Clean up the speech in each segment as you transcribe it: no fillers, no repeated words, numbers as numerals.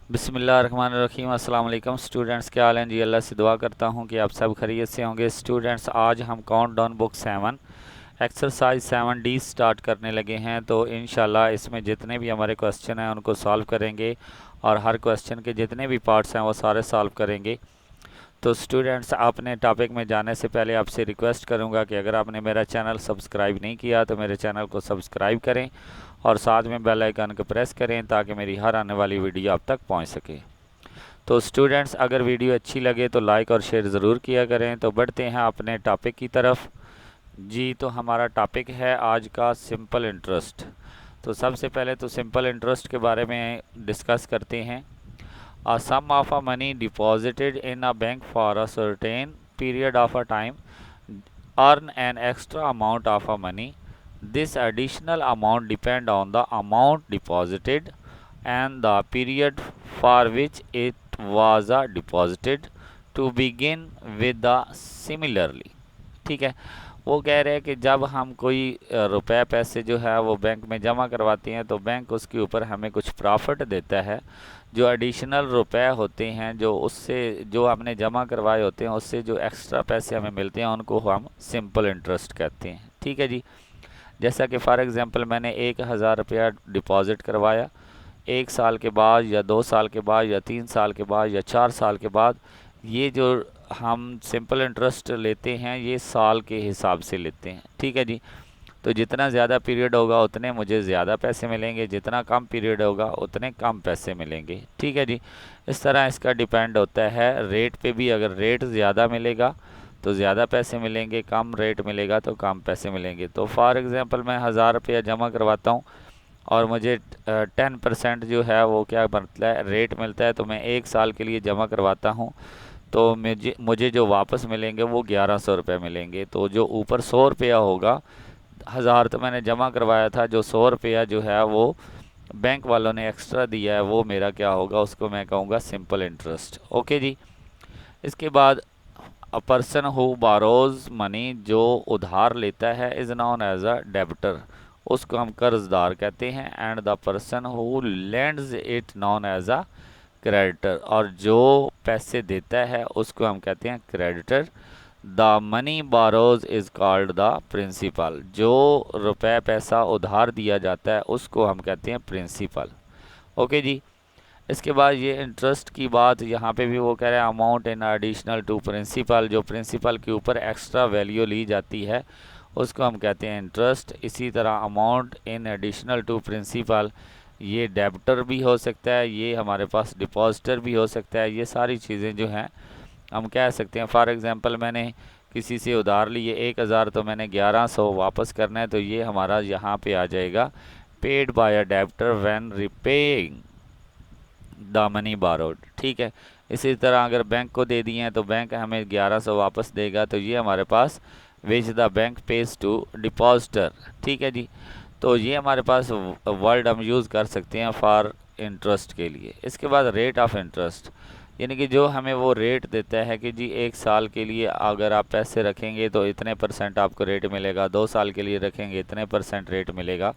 बिस्मिल्लाहिर्रहमानिर्रहीम। अस्सलाम वालेकुम स्टूडेंट्स, क्या हाल हैं जी। अल्लाह से दुआ करता हूँ कि आप सब खैरियत से होंगे। स्टूडेंट्स, आज हम countdown book 7 exercise 7D start करने लगे हैं। तो इंशाल्लाह इसमें जितने भी हमारे क्वेश्चन हैं उनको सॉल्व करेंगे और हर क्वेश्चन के जितने भी पार्ट्स हैं वो सारे सॉल्व करेंगे। तो स्टूडेंट्स, आपने टॉपिक में जाने से पहले आपसे रिक्वेस्ट करूंगा कि अगर आपने मेरा चैनल सब्सक्राइब नहीं किया तो मेरे चैनल को सब्सक्राइब करें और साथ में बेल आइकन को प्रेस करें ताकि मेरी हर आने वाली वीडियो आप तक पहुंच सके। तो स्टूडेंट्स, अगर वीडियो अच्छी लगे तो लाइक और शेयर ज़रूर किया करें। तो बढ़ते हैं अपने टॉपिक की तरफ जी। तो हमारा टॉपिक है आज का सिंपल इंटरेस्ट। तो सबसे पहले तो सिंपल इंटरेस्ट के बारे में डिस्कस करते हैं। A sum of a money deposited in a bank for a certain period of a time earn an extra amount of a money. This additional amount depend on the amount deposited and the period for which it was deposited to begin with the similarly। ठीक है, वो कह रहे हैं कि जब हम कोई रुपए पैसे जो है वो बैंक में जमा करवाते हैं तो बैंक उसके ऊपर हमें कुछ प्रॉफिट देता है। जो एडिशनल रुपए होते हैं जो उससे जो हमने जमा करवाए होते हैं उससे जो एक्स्ट्रा पैसे हमें मिलते हैं उनको हम सिंपल इंटरेस्ट कहते हैं। ठीक है जी। जैसा कि फॉर एग्जांपल मैंने 1000 रुपया डिपॉजिट करवाया, 1 साल के बाद या 2 साल के बाद या 3 साल के बाद या 4 साल के बाद ये जो हम सिंपल इंटरेस्ट लेते हैं ये साल के हिसाब से लेते हैं। ठीक है जी। तो जितना ज़्यादा पीरियड होगा उतने मुझे ज़्यादा पैसे मिलेंगे, जितना कम पीरियड होगा उतने कम पैसे मिलेंगे। ठीक है जी। इस तरह इसका डिपेंड होता है रेट पे भी। अगर रेट ज़्यादा मिलेगा तो ज़्यादा पैसे मिलेंगे, कम रेट मिलेगा तो कम पैसे मिलेंगे। तो फॉर एग्ज़ाम्पल मैं 1000 रुपया जमा करवाता हूँ और मुझे 10% जो है वो क्या बनता है, रेट मिलता है। तो मैं 1 साल के लिए जमा करवाता हूँ तो मुझे जो वापस मिलेंगे वो 1100 रुपये मिलेंगे। तो जो ऊपर 100 रुपया होगा, 1000 तो मैंने जमा करवाया था, जो 100 रुपया जो है वो बैंक वालों ने एक्स्ट्रा दिया है वो मेरा क्या होगा, उसको मैं कहूँगा सिंपल इंटरेस्ट। ओके जी। इसके बाद a person who borrows money, जो उधार लेता है, is known as a debitor, उसको हम कर्जदार कहते हैं। And the person who lends it known as a creditor, और जो पैसे देता है उसको हम कहते हैं creditor. The money borrows is called the principal, जो रुपए पैसा उधार दिया जाता है उसको हम कहते हैं प्रिंसिपल। ओके जी। इसके बाद ये इंटरेस्ट की बात यहाँ पे भी वो कह रहे हैं amount in additional to principal, जो प्रिंसिपल के ऊपर एक्स्ट्रा वैल्यू ली जाती है उसको हम कहते हैं इंटरेस्ट। इसी तरह amount in additional to principal, ये डेबिटर भी हो सकता है, ये हमारे पास डिपॉजिटर भी हो सकता है। ये सारी चीज़ें जो हैं हम कह सकते हैं। फॉर एग्ज़ाम्पल मैंने किसी से उधार लिए 1000, तो मैंने 1100 वापस करना है, तो ये हमारा यहाँ पे आ जाएगा paid by a debtor when repaying the money borrowed. ठीक है। इसी तरह अगर बैंक को दे दिए हैं तो बैंक हमें 1100 वापस देगा, तो ये हमारे पास which the bank pays to depositor. ठीक है जी। तो ये हमारे पास वर्ड हम यूज़ कर सकते हैं फॉर इंटरेस्ट के लिए। इसके बाद रेट ऑफ इंटरेस्ट, यानी कि जो हमें वो रेट देता है कि जी 1 साल के लिए अगर आप पैसे रखेंगे तो इतने % आपको रेट मिलेगा, 2 साल के लिए रखेंगे इतने % रेट मिलेगा।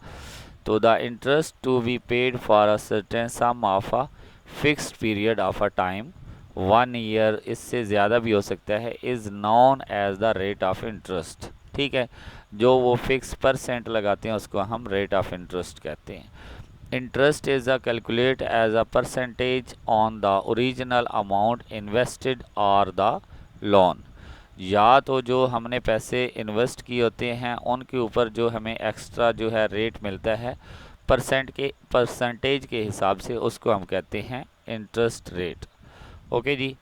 तो the interest to be paid for a certain sum of a fixed period of a time 1 year, इससे ज़्यादा भी हो सकता है, is known as the rate of interest. ठीक है। जो वो फिक्स % लगाते हैं उसको हम रेट ऑफ इंटरेस्ट कहते हैं। Interest is a calculate as a percentage on the original amount invested और द लोन, या तो जो हमने पैसे इन्वेस्ट किए होते हैं उनके ऊपर जो हमें एक्स्ट्रा जो है रेट मिलता है परसेंटेज के हिसाब से, उसको हम कहते हैं इंटरेस्ट रेट। ओके जी।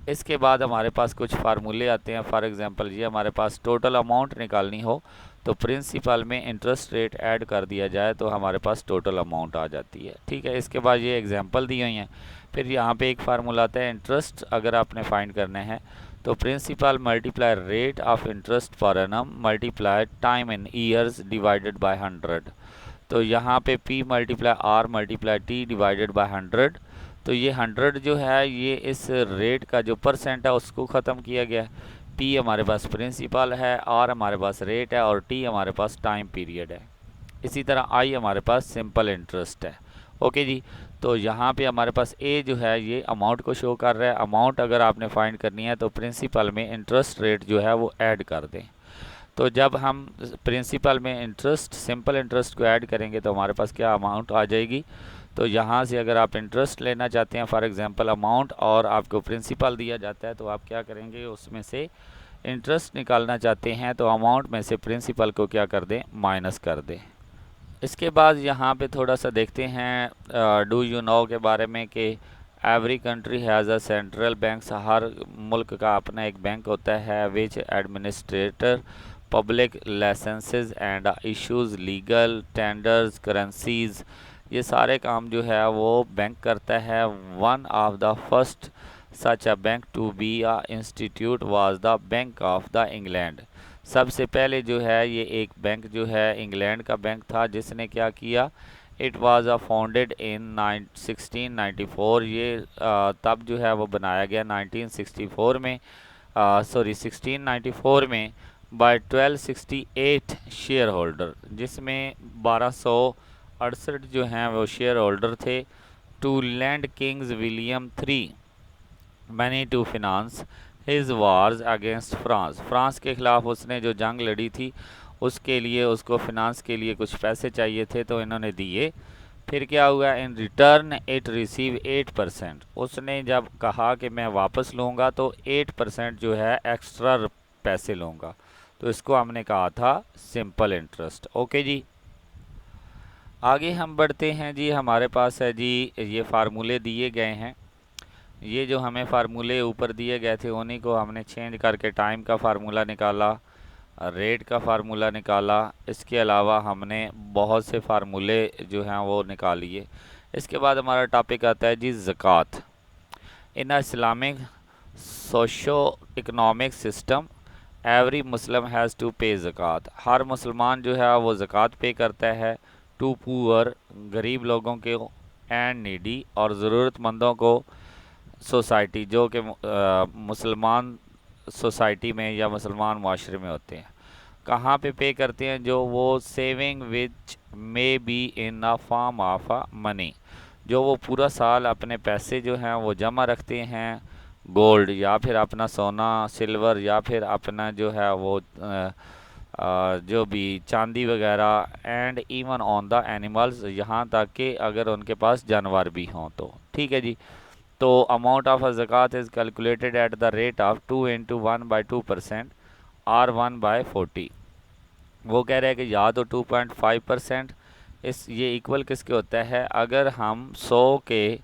इसके बाद हमारे पास कुछ फार्मूले आते हैं। फॉर एग्जांपल ये हमारे पास टोटल अमाउंट निकालनी हो तो प्रिंसिपल में इंटरेस्ट रेट ऐड कर दिया जाए तो हमारे पास टोटल अमाउंट आ जाती है। ठीक है। इसके बाद ये एग्जांपल दी हुई हैं। फिर यहाँ पे एक फार्मूला आता है इंटरेस्ट अगर आपने फाइंड करना है तो principal multiply rate of interest per annum multiply time in years divided by 100। तो यहाँ पे P multiply R multiply T divided by 100। तो ये 100 जो है ये इस रेट का जो % है उसको ख़त्म किया गया है। P हमारे पास प्रिंसिपल है, R हमारे पास रेट है और T हमारे पास टाइम पीरियड है। इसी तरह I हमारे पास सिंपल इंटरेस्ट है। ओके जी। तो यहाँ पे हमारे पास ए जो है ये अमाउंट को शो कर रहा है। अमाउंट अगर आपने फाइंड करनी है तो प्रिंसिपल में इंटरेस्ट रेट जो है वो ऐड कर दें। तो जब हम प्रिंसिपल में इंटरेस्ट, सिंपल इंटरेस्ट को ऐड करेंगे तो हमारे पास क्या अमाउंट आ जाएगी। तो यहाँ से अगर आप इंटरेस्ट लेना चाहते हैं, फॉर एग्जांपल अमाउंट, और आपको प्रिंसिपल दिया जाता है, तो आप क्या करेंगे, उसमें से इंटरेस्ट निकालना चाहते हैं तो अमाउंट में से प्रिंसिपल को क्या कर दें, माइनस कर दें। इसके बाद यहाँ पे थोड़ा सा देखते हैं डू यू नो के बारे में कि every country has a central bank. हर मुल्क का अपना एक बैंक होता है which administrator public licenses and issues legal tenders currencies. ये सारे काम जो है वो बैंक करता है। One of the first such a bank to be a institute was the bank of the England. सबसे पहले जो है ये एक बैंक जो है इंग्लैंड का बैंक था जिसने क्या किया, it was a founded in 1694। ये तब जो है वो बनाया गया 1964 में, सॉरी 1694 में, बाय 1268 शेयर होल्डर, जिसमें 1268 जो हैं वो शेयर होल्डर थे। To lend kings William three money to finance his wars against France. France के ख़िलाफ़ उसने जो जंग लड़ी थी उसके लिए उसको फिनांस के लिए कुछ पैसे चाहिए थे तो इन्होंने दिए। फिर क्या हुआ, इन रिटर्न इट रिसीव 8%। उसने जब कहा कि मैं वापस लूँगा तो 8% जो है एक्स्ट्रा पैसे लूँगा, तो इसको हमने कहा था सिंपल इंटरेस्ट। ओके जी, आगे हम बढ़ते हैं जी। हमारे पास है जी ये फार्मूले दिए गए हैं। ये जो हमें फार्मूले ऊपर दिए गए थे उन्हीं को हमने चेंज करके टाइम का फार्मूला निकाला, रेट का फार्मूला निकाला। इसके अलावा हमने बहुत से फार्मूले जो हैं वो निकालिए। इसके बाद हमारा टॉपिक आता है जी ज़कात। In Islamic socio economic system every Muslim has to pay zakat. हर मुसलमान जो है वो ज़कात पे करता है। टू पुअर, गरीब लोगों के, एंड नीडी, और ज़रूरतमंदों को, सोसाइटी जो कि मुसलमान सोसाइटी में या मुसलमान माशरे में होते हैं। कहाँ पे करते हैं, जो वो saving which may be in a form of a money, जो वो पूरा साल अपने पैसे जो हैं वो जमा रखते हैं, गोल्ड या फिर अपना सोना सिल्वर या फिर अपना जो है वो जो भी चांदी वगैरह, and even on the animals, यहाँ तक कि अगर उनके पास जानवर भी हों तो। ठीक है जी। तो amount of a zakat is calculated at the rate of 2 × 1/2% और 1/40। वो कह रहे हैं कि या तो 2.5% इस ये इक्वल किसके होता है, अगर हम 100 के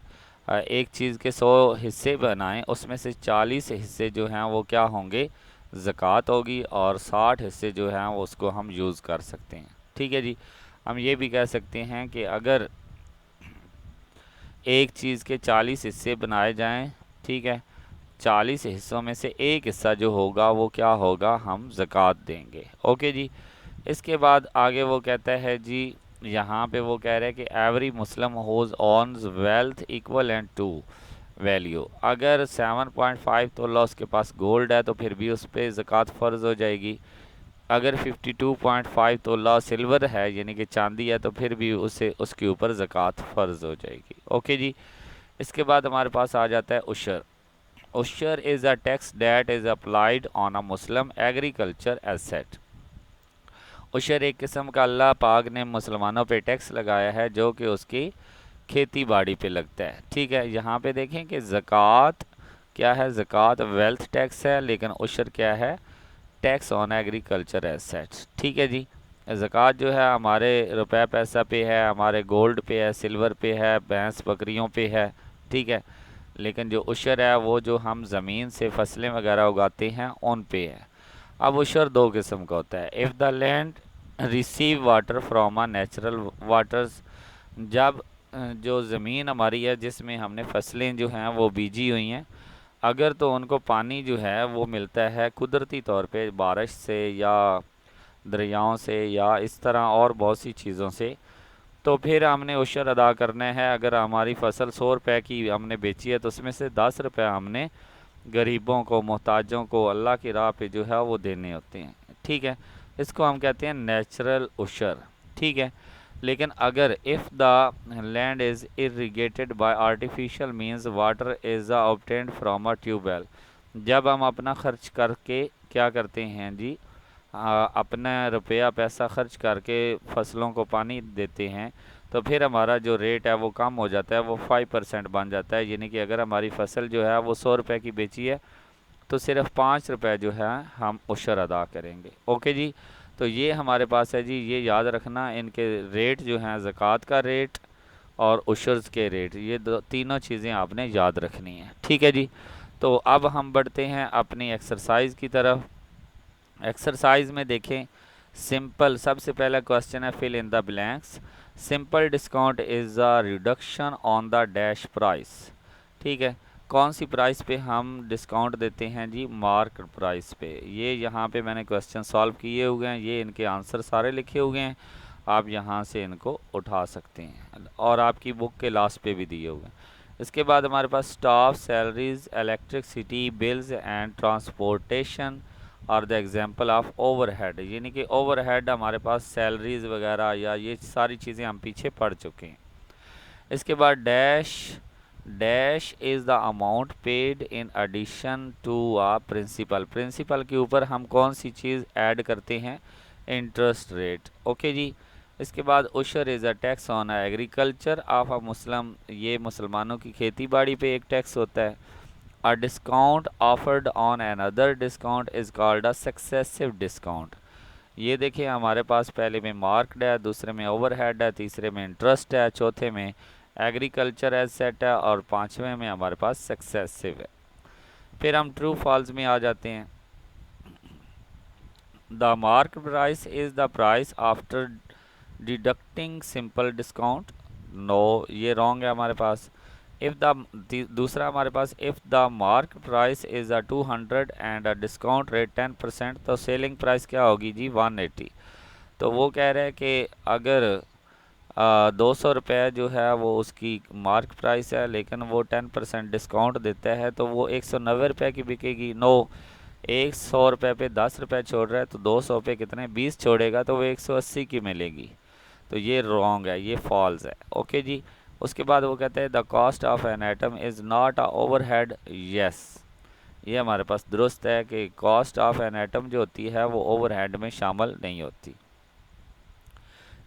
एक चीज़ के 100 हिस्से बनाएं उसमें से 40 हिस्से जो हैं वो क्या होंगे, ज़कात होगी, और 60 हिस्से जो हैं वो उसको हम यूज़ कर सकते हैं। ठीक है जी। हम ये भी कह सकते हैं कि अगर एक चीज़ के 40 हिस्से बनाए जाएं, ठीक है, 40 हिस्सों में से एक हिस्सा जो होगा वो क्या होगा, हम ज़कात देंगे। ओके जी। इसके बाद आगे वो कहता है जी, यहाँ पे वो कह रहे हैं कि every Muslim whose owns wealth equal and to value. अगर 7.5 तोला उसके पास गोल्ड है तो फिर भी उस पर ज़कात फ़र्ज़ हो जाएगी। अगर 52.5 तोला सिल्वर है यानी कि चांदी है तो फिर भी उसे उसके ऊपर ज़कात फ़र्ज़ हो जाएगी। ओके जी। इसके बाद हमारे पास आ जाता है उशर। Ushr is a tax that is applied on a Muslim agriculture asset. उशर एक किस्म का अल्लाह पाक ने मुसलमानों पे टैक्स लगाया है जो कि उसकी खेती बाड़ी पे लगता है। ठीक है, यहाँ पे देखें कि ज़कात क्या है, ज़कात वेल्थ टैक्स है, लेकिन उशर क्या है, टैक्स ऑन एग्रीकल्चर एसेट्स। ठीक है जी। ज़कात जो है हमारे रुपए पैसा पे है, हमारे गोल्ड पे है, सिल्वर पे है, भैंस बकरियों पे है। ठीक है, लेकिन जो उशर है वो जो हम ज़मीन से फसलें वगैरह उगाते हैं उन पे है। अब उशर दो किस्म का होता है। If the land receive water from a natural waters, जब जो ज़मीन हमारी है जिसमें हमने फसलें जो हैं वो बीजी हुई हैं, अगर तो उनको पानी जो है वो मिलता है कुदरती तौर पे बारिश से या दरियाओं से या इस तरह और बहुत सी चीज़ों से, तो फिर हमने उशर अदा करना है। अगर हमारी फसल 100 रुपये की हमने बेची है तो उसमें से 10 रुपये हमने गरीबों को, मोहताजों को अल्लाह की राह पे जो है वो देने होते हैं। ठीक है, इसको हम कहते हैं नेचुरल उशर। ठीक है, लेकिन अगर if the land is irrigated by artificial means water is obtained from a tubewell, जब हम अपना खर्च करके क्या करते हैं जी, अपना रुपया पैसा खर्च करके फसलों को पानी देते हैं, तो फिर हमारा जो रेट है वो कम हो जाता है, वो 5% बन जाता है। यानी कि अगर हमारी फसल जो है वो 100 रुपये की बेची है तो सिर्फ 5 रुपये जो है हम उशर अदा करेंगे। ओके जी, तो ये हमारे पास है जी, ये याद रखना, इनके रेट जो हैं ज़कात का रेट और उशर्स के रेट, ये तीनों चीज़ें आपने याद रखनी है। ठीक है जी, तो अब हम बढ़ते हैं अपनी एक्सरसाइज की तरफ। एक्सरसाइज में देखें, सिंपल सबसे पहला क्वेश्चन है fill in the blanks. Simple discount is a reduction on the dash price. ठीक है, कौन सी प्राइस पे हम डिस्काउंट देते हैं जी, मार्क प्राइस पे। ये यहाँ पे मैंने क्वेश्चन सॉल्व किए हुए हैं, ये इनके आंसर सारे लिखे हुए हैं, आप यहाँ से इनको उठा सकते हैं और आपकी बुक के लास्ट पे भी दिए हुए हैं। इसके बाद हमारे पास staff salaries, electricity bills and transportation और द एग्जाम्पल ऑफ ओवरहेड, यानी कि ओवरहेड हमारे पास सैलरीज वगैरह या ये सारी चीज़ें हम पीछे पढ़ चुके हैं। इसके बाद dash, dash is the amount paid in addition to a principal, principal के ऊपर हम कौन सी चीज़ ऐड करते हैं, इंटरेस्ट रेट। ओके जी, इसके बाद ushr is a tax on agriculture of a Muslim, ये मुसलमानों की खेती बाड़ी पे एक टैक्स होता है। A discount offered on another discount is called a successive discount। ये देखिए हमारे पास पहले में मार्क्ड है, दूसरे में ओवरहेड है, तीसरे में इंटरेस्ट है, चौथे में एग्रीकल्चर एसेट है और पांचवें में हमारे पास सक्सेसिव है। फिर हम ट्रू फॉल्स में आ जाते हैं। The mark price is the price after deducting simple discount, no ये रॉन्ग है हमारे पास। इफ़ द दूसरा हमारे पास if the mark price is a 200 and a discount rate 10%, तो सेलिंग प्राइस क्या होगी जी, 180। तो वो कह रहे हैं कि अगर 200 रुपये जो है वो उसकी मार्क प्राइस है, लेकिन वो 10% डिस्काउंट देता है, तो वो 190 रुपये की बिकेगी। नो, 100 रुपये पे 10 रुपये छोड़ रहा है, तो 200 पे कितने 20 छोड़ेगा, तो वो 180 की मिलेगी। तो ये रॉन्ग है, ये फॉल्स है। ओके जी, उसके बाद वो कहते हैं the cost of an item is not a overhead, yes ये हमारे पास दुरुस्त है कि कॉस्ट ऑफ एन आइटम जो होती है वो ओवरहेड में शामिल नहीं होती।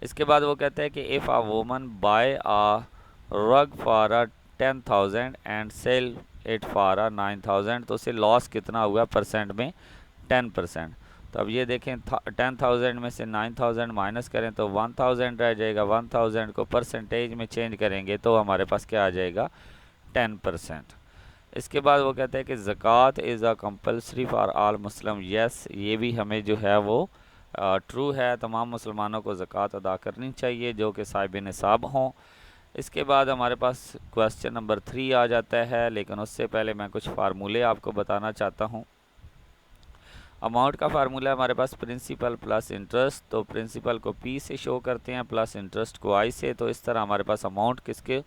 इसके बाद वो कहते हैं कि if a woman buy a rug for a 10,000 and sell it for a 9,000, तो उसे लॉस कितना हुआ परसेंट में, 10%। तो अब ये देखें 10,000 में से 9,000 माइनस करें तो 1,000 रह जाएगा, 1,000 को परसेंटेज में चेंज करेंगे तो हमारे पास क्या आ जाएगा, 10%। इसके बाद वो कहते हैं कि zakat is a compulsory for all Muslim, yes ये भी हमें जो है वो ट्रू है, तमाम मुसलमानों को ज़कात अदा करनी चाहिए जो कि साहिब निसाब हों। इसके बाद हमारे पास क्वेश्चन नंबर 3 आ जाता है, लेकिन उससे पहले मैं कुछ फार्मूले आपको बताना चाहता हूँ। अमाउंट का फार्मूला हमारे पास प्रिंसिपल प्लस इंटरेस्ट, तो प्रिंसिपल को P से शो करते हैं प्लस इंटरेस्ट को I से, तो इस तरह हमारे पास अमाउंट किसके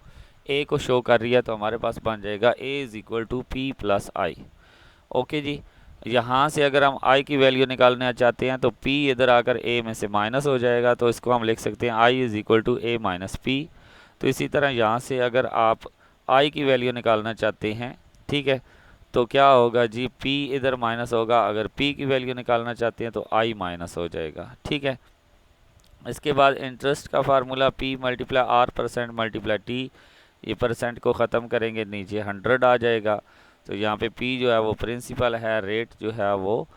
A को शो कर रही है, तो हमारे पास बन जाएगा A is equal to P plus I। Okay जी, यहाँ से अगर हम I की वैल्यू निकालना चाहते हैं तो P इधर आकर A में से माइनस हो जाएगा, तो इसको हम लिख सकते हैं I is equal to A minus P। तो इसी तरह यहाँ से अगर आप I की वैल्यू निकालना चाहते हैं, ठीक है, तो क्या होगा जी, P इधर माइनस होगा, अगर P की वैल्यू निकालना चाहते हैं तो I माइनस हो जाएगा। ठीक है, इसके बाद इंटरेस्ट का formula P multiply R percent multiply T, ये परसेंट को ख़त्म करेंगे नीचे 100 आ जाएगा। तो यहाँ पे P जो है वो प्रिंसिपल है, रेट जो है वो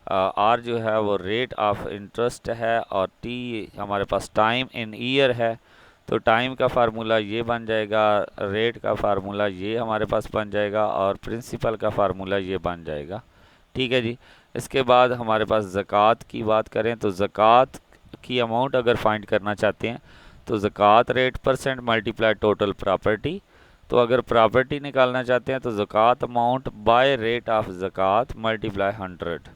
R जो है वो रेट ऑफ इंटरेस्ट है और T हमारे पास टाइम इन ईयर है। तो टाइम का फार्मूला ये बन जाएगा, रेट का फार्मूला ये हमारे पास बन जाएगा और प्रिंसिपल का फार्मूला ये बन जाएगा। ठीक है जी, इसके बाद हमारे पास ज़कात की बात करें तो ज़कात की अमाउंट अगर फाइंड करना चाहते हैं तो zakat rate percent multiply total property. तो अगर प्रॉपर्टी निकालना चाहते हैं तो zakat amount by rate of zakat multiply 100।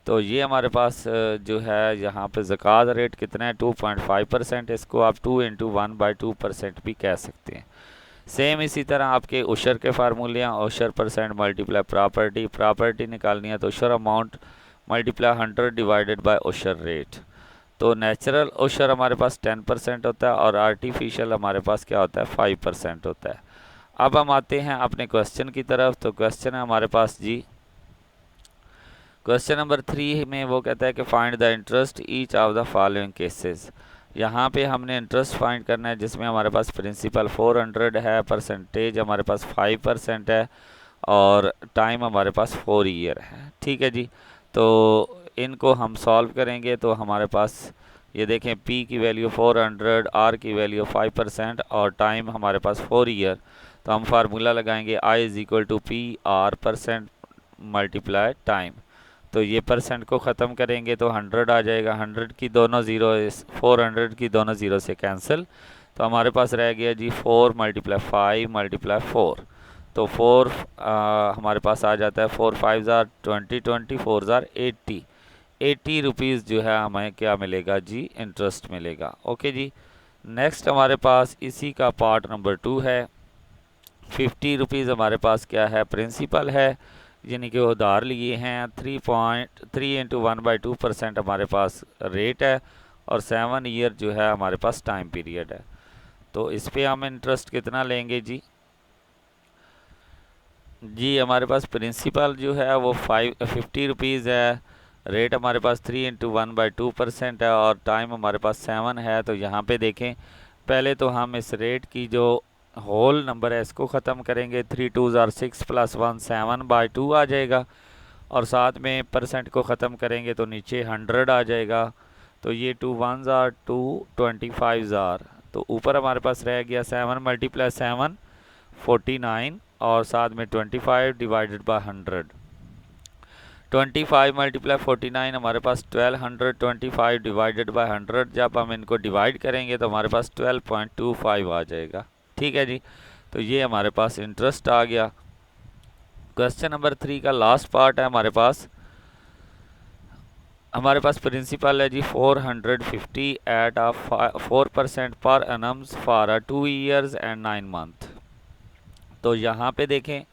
तो ये हमारे पास जो है यहाँ पे ज़कात रेट कितना है, 2.5%, इसको आप 2 × 1/2% भी कह सकते हैं। सेम इसी तरह आपके उशर के फार्मूले हैं, ushr percent multiply property, property निकालनी है तो ushr amount multiply 100 divided by ushr rate. तो नेचुरल ओशर हमारे पास 10% होता है और आर्टिफिशियल हमारे पास क्या होता है 5% होता है। अब हम आते हैं अपने क्वेश्चन की तरफ। तो क्वेश्चन है हमारे पास जी, क्वेश्चन नंबर 3 में वो कहता है कि find the interest each of the following cases. यहाँ पे हमने इंटरेस्ट फाइंड करना है जिसमें हमारे पास प्रिंसिपल 400 है, परसेंटेज हमारे पास 5% है और टाइम हमारे पास 4 ईयर है। ठीक है जी, तो इनको हम सॉल्व करेंगे तो हमारे पास ये देखें P की वैल्यू 400, R की वैल्यू 5% और टाइम हमारे पास 4 ईयर। तो हम फार्मूला लगाएंगे I is equal to P R percent multiply time. तो ये परसेंट को ख़त्म करेंगे तो 100 आ जाएगा, 100 की दोनों ज़ीरो 400 की दोनों ज़ीरो से कैंसिल। तो हमारे पास रह गया जी 4 मल्टीप्लाई 5 मल्टीप्लाई 4। तो 4 हमारे पास आ जाता है 4 5 ज़ार 20, 20 4 ज़ार 80 रुपीज़ जो है हमें क्या मिलेगा जी, इंटरेस्ट मिलेगा। ओके जी, नेक्स्ट हमारे पास इसी का पार्ट नंबर 2 है। 50 रुपीज़ हमारे पास क्या है, प्रिंसिपल है, यानी कि उधार लिए हैं। 3.3 इंटू 1/2% हमारे पास रेट है और 7 ईयर जो है हमारे पास टाइम पीरियड है। तो इस पे हम इंटरेस्ट कितना लेंगे जी, हमारे पास प्रिंसिपल जो है वो 50 रुपीज़ है, रेट हमारे पास 3 इंटू 1/2% है और टाइम हमारे पास 7 है। तो यहाँ पे देखें, पहले तो हम इस रेट की जो होल नंबर है इसको ख़त्म करेंगे। 3 2 ज़ार 6 प्लस 1 7/2 आ जाएगा और साथ में परसेंट को ख़त्म करेंगे तो नीचे 100 आ जाएगा। तो ये 2 1 ज़ार 2 25 ज़ार, तो ऊपर हमारे पास रह गया 7 मल्टीप्लाई 7 49 और साथ में 25 डिवाइडेड बाय 100। 25 मल्टीप्लाई 49 हमारे पास 1200, 25 डिवाइडेड बाय 100 जब हम इनको डिवाइड करेंगे तो हमारे पास 12.25 आ जाएगा। ठीक है जी, तो ये हमारे पास इंटरेस्ट आ गया। क्वेश्चन नंबर 3 का लास्ट पार्ट है हमारे पास प्रिंसिपल है जी 450 एट आ 4% पर एनम्स फॉर 2 ईयर्स एंड 9 मंथ। तो यहाँ पे देखें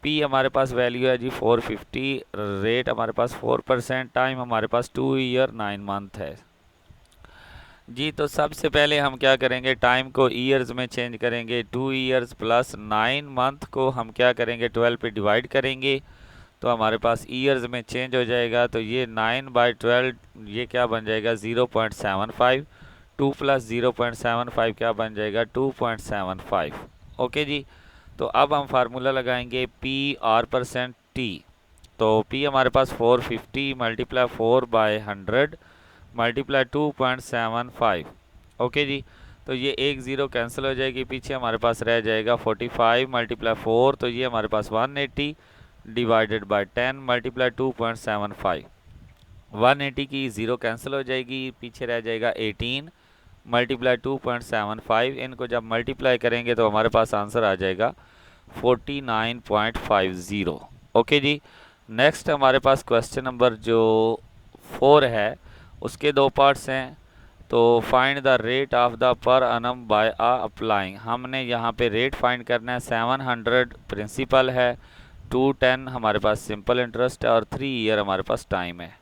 P हमारे पास वैल्यू है जी 450, रेट हमारे पास 4%, टाइम हमारे पास 2 ईयर 9 मंथ है जी। तो सबसे पहले हम क्या करेंगे, टाइम को ईयर्स में चेंज करेंगे। 2 ईयर्स प्लस 9 मंथ को हम क्या करेंगे 12 पे डिवाइड करेंगे तो हमारे पास ईयर्स में चेंज हो जाएगा। तो ये 9/12 ये क्या बन जाएगा 0.75, 2 प्लस 0.75 क्या बन जाएगा 2.75। ओके जी, तो अब हम फार्मूला लगाएंगे PR%T। तो P हमारे पास 450 मल्टीप्लाई 4/100 मल्टीप्लाई 2.75। ओके जी, तो ये एक ज़ीरो कैंसिल हो जाएगी, पीछे हमारे पास रह जाएगा 45 मल्टीप्लाई 4, तो ये हमारे पास 180 डिवाइडेड बाय 10 मल्टीप्लाई 2.75। 180 की ज़ीरो कैंसिल हो जाएगी, पीछे रह जाएगा 18 मल्टीप्लाई 2.75। इनको जब मल्टीप्लाई करेंगे तो हमारे पास आंसर आ जाएगा 49.50। ओके जी, नेक्स्ट हमारे पास क्वेश्चन नंबर जो 4 है उसके दो पार्ट्स हैं। तो find the rate of the per annum by applying. हमने यहाँ पे रेट फाइंड करना है। 700 प्रिंसिपल है, 210 हमारे पास सिंपल इंटरेस्ट है और 3 ईयर हमारे पास टाइम है।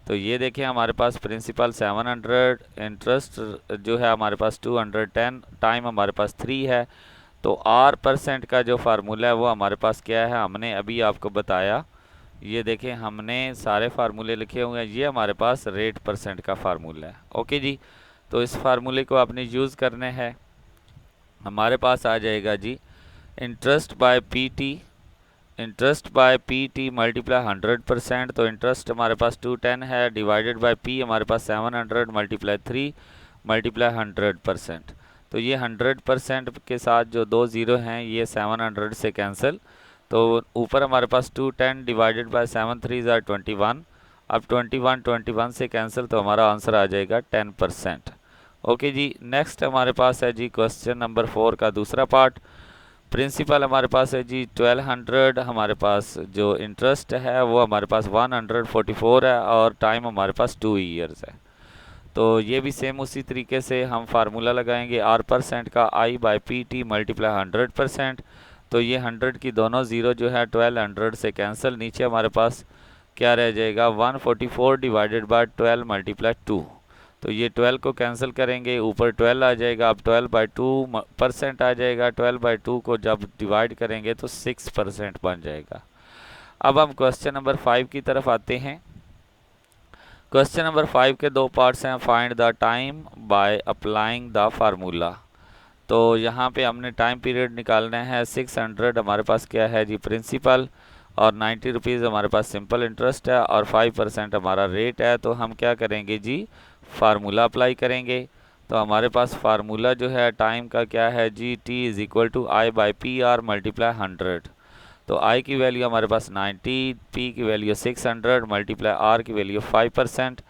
तो ये देखें हमारे पास प्रिंसिपल 700, इंटरेस्ट जो है हमारे पास 210, टाइम हमारे पास 3 है। तो R% का जो फार्मूला है वो हमारे पास क्या है, हमने अभी आपको बताया। ये देखें हमने सारे फार्मूले लिखे हुए हैं, ये हमारे पास रेट परसेंट का फार्मूला है। ओके जी, तो इस फार्मूले को आपने यूज़ करने हैं। हमारे पास आ जाएगा जी interest by P T multiply 100%। तो इंटरेस्ट हमारे पास 210 है डिवाइडेड बाय P हमारे पास 700 मल्टीप्लाई 3 मल्टीप्लाई 100%। तो ये 100% के साथ जो दो ज़ीरो हैं ये 700 से कैंसिल। तो ऊपर हमारे पास 210 डिवाइडेड बाय 7 3 ज़ार 21। अब 21 से कैंसिल तो हमारा आंसर आ जाएगा 10%। ओके जी, नेक्स्ट हमारे पास है जी क्वेश्चन नंबर 4 का दूसरा पार्ट। प्रिंसिपल हमारे पास है जी 1200, हमारे पास जो इंटरेस्ट है वो हमारे पास 144 है और टाइम हमारे पास 2 ईयर्स है। तो ये भी सेम उसी तरीके से हम फार्मूला लगाएंगे R% का I/PT मल्टीप्लाई 100%। तो ये 100 की दोनों ज़ीरो जो है 1200 से कैंसिल, नीचे हमारे पास क्या रह जाएगा 144 डिवाइडेड बाय 12 मल्टीप्लाई 2। तो ये 12 को कैंसिल करेंगे, ऊपर 12 आ जाएगा। अब 12/2% आ जाएगा। 12/2 को जब डिवाइड करेंगे तो 6% बन जाएगा। अब हम क्वेश्चन नंबर 5 की तरफ आते हैं। क्वेश्चन नंबर 5 के दो पार्ट्स हैं। Find the time by applying the formula. तो यहाँ पे हमने टाइम पीरियड निकालना है। 600 हमारे पास क्या है जी, प्रिंसिपल, और 90 रुपीज़ हमारे पास सिंपल इंटरेस्ट है, और 5% हमारा रेट है। तो हम क्या करेंगे जी, फार्मूला अप्लाई करेंगे। तो हमारे पास फार्मूला जो है टाइम का क्या है जी, T=I/PR × 100। तो I की वैल्यू हमारे पास 90, P की वैल्यू 600 मल्टीप्लाई R की वैल्यू 5%।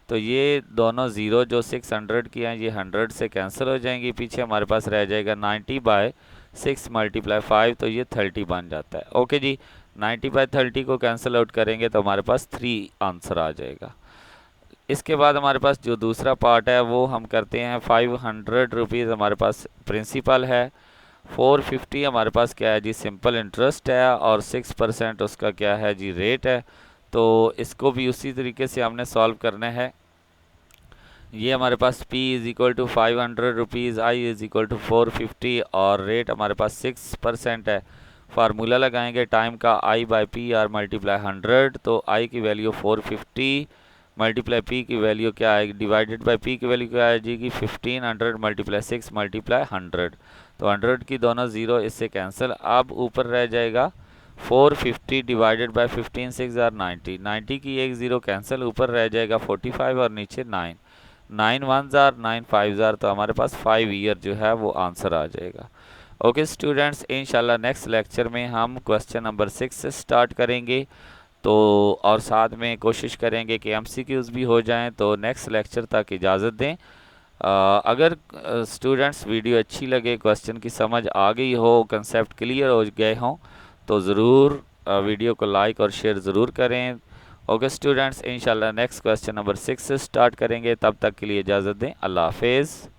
तो ये दोनों ज़ीरो जो 600 की हैं ये 100 से कैंसिल हो जाएंगी। पीछे हमारे पास रह जाएगा 90/6 × 5, तो ये 30 बन जाता है। ओके जी, 90/30 को कैंसिल आउट करेंगे तो हमारे पास 3 आंसर आ जाएगा। इसके बाद हमारे पास जो दूसरा पार्ट है वो हम करते हैं। 500 रुपीज़ हमारे पास प्रिंसिपल है, 450 हमारे पास क्या है जी, सिंपल इंटरेस्ट है, और 6% उसका क्या है जी, रेट है। तो इसको भी उसी तरीके से हमने सॉल्व करना है। ये हमारे पास P= 500 रुपीज़, I= 450, और रेट हमारे पास 6% है। फार्मूला लगाएंगे टाइम का, I/PR × 100। तो I की वैल्यू 450 मल्टीप्लाई P की वैल्यू क्या आएगी, डिवाइडेड बाय P की वैल्यू क्या आ जाएगी, 1500 × 6 × 100। तो 100 की दोनों ज़ीरो इससे कैंसिल। अब ऊपर रह जाएगा 450 डिवाइडेड बाय 15 6 = 90। 90 की एक ज़ीरो कैंसिल, ऊपर रह जाएगा 45 और नीचे 9। 9 1 जार 9 5 जार, तो हमारे पास 5 ईयर जो है वो आंसर आ जाएगा। ओके स्टूडेंट्स, इंशाल्लाह नेक्स्ट लेक्चर में हम क्वेश्चन नंबर 6 से स्टार्ट करेंगे। तो और साथ में कोशिश करेंगे कि MCQs भी हो जाएं। तो नेक्स्ट लेक्चर तक इजाज़त दें। अगर स्टूडेंट्स वीडियो अच्छी लगे, क्वेश्चन की समझ आ गई हो, कंसेप्ट क्लियर हो गए हों, तो ज़रूर वीडियो को लाइक और शेयर ज़रूर करें। ओके स्टूडेंट्स, इंशाल्लाह नेक्स्ट क्वेश्चन नंबर 6 से स्टार्ट करेंगे। तब तक के लिए इजाज़त दें। अल्लाह हाफिज़।